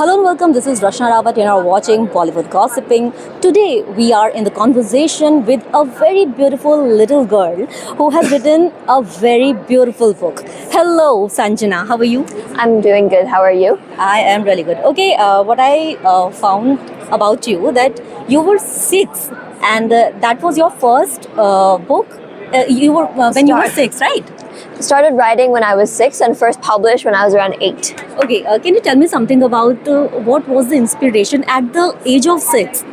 Hello and welcome. This is Rashna Rawat and you are watching Bollywood Gossiping. Today we are in the conversation with a very beautiful little girl who has written a very beautiful book. Hello Sanjana, how are you? I'm doing good. How are you? I am really good. Okay, what I found about you that you were 6 and that was your first book. You were when you were 6, right? Started writing when I was 6 and first published when I was around 8. Okay, can you tell me something about what was the inspiration at the age of 6?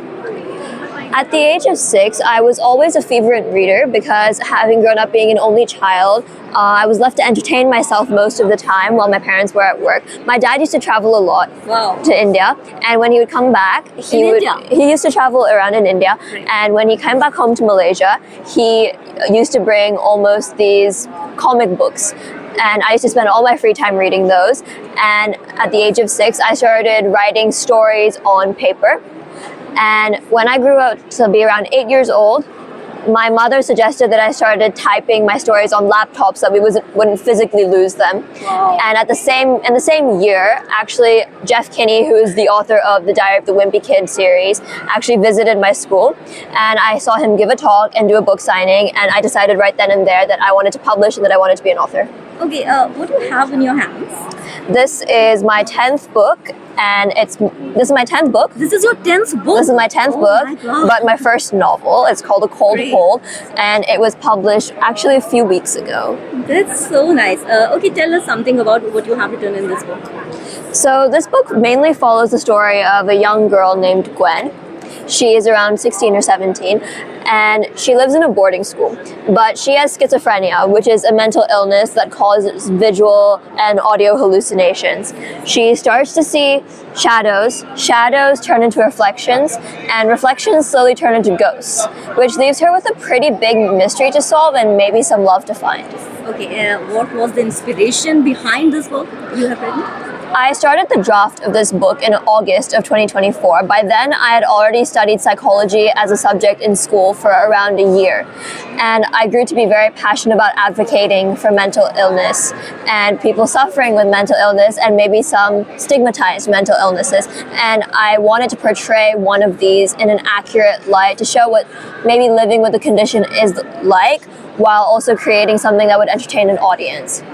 At the age of 6, I was always a fervent reader because having grown up being an only child, I was left to entertain myself most of the time while my parents were at work. My dad used to travel a lot to India, and when he would come back, he used to travel around in India, and when he came back home to Malaysia, he used to bring almost these comic books. And I used to spend all my free time reading those. And at the age of 6, I started writing stories on paper. And when I grew up to be around 8 years old, my mother suggested that I started typing my stories on laptops so that we wouldn't physically lose them. Wow. And in the same year, actually, Jeff Kinney, who is the author of the Diary of the Wimpy Kid series, actually visited my school, and I saw him give a talk and do a book signing, and I decided right then and there that I wanted to publish and that I wanted to be an author. Okay, what do you have in your hands? This is my 10th book, and this is my 10th book. This is your 10th book? This is my 10th book, my God. but my first novel. It's called A Cold Great. Cold, and it was published actually a few weeks ago. That's so nice. Okay, tell us something about what you have written in this book. So this book mainly follows the story of a young girl named Gwen. She is around 16 or 17, and she lives in a boarding school. But she has schizophrenia, which is a mental illness that causes visual and audio hallucinations. She starts to see shadows. Shadows turn into reflections, and reflections slowly turn into ghosts, which leaves her with a pretty big mystery to solve and maybe some love to find. Okay, what was the inspiration behind this book you have written? I started the draft of this book in August of 2024. By then, I had already studied psychology as a subject in school for around a year. And I grew to be very passionate about advocating for mental illness and people suffering with mental illness and maybe some stigmatized mental illnesses. And I wanted to portray one of these in an accurate light to show what maybe living with the condition is like, while also creating something that would entertain an audience.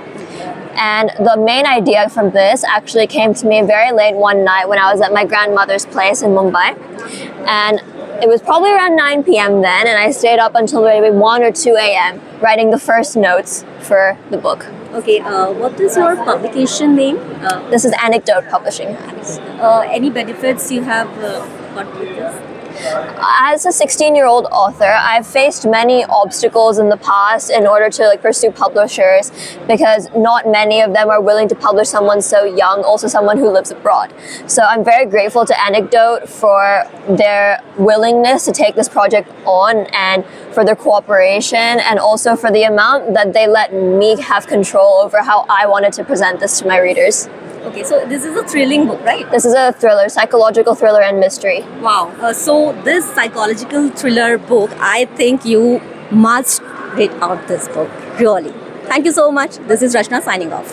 And the main idea from this actually came to me very late one night when I was at my grandmother's place in Mumbai. And it was probably around 9 p.m. then, and I stayed up until maybe 1 or 2 a.m. writing the first notes for the book. Okay, what is your publication name? This is Anecdote Publishing House. Any benefits you have got with this? As a 16-year-old author, I've faced many obstacles in the past in order to pursue publishers, because not many of them are willing to publish someone so young, also someone who lives abroad. So I'm very grateful to Anecdote for their willingness to take this project on and for their cooperation, and also for the amount that they let me have control over how I wanted to present this to my readers. Okay, so this is a thrilling book, right? This is a thriller, psychological thriller and mystery. Wow. So this psychological thriller book, I think you must read out this book, really. Thank you so much. This is Rashna signing off.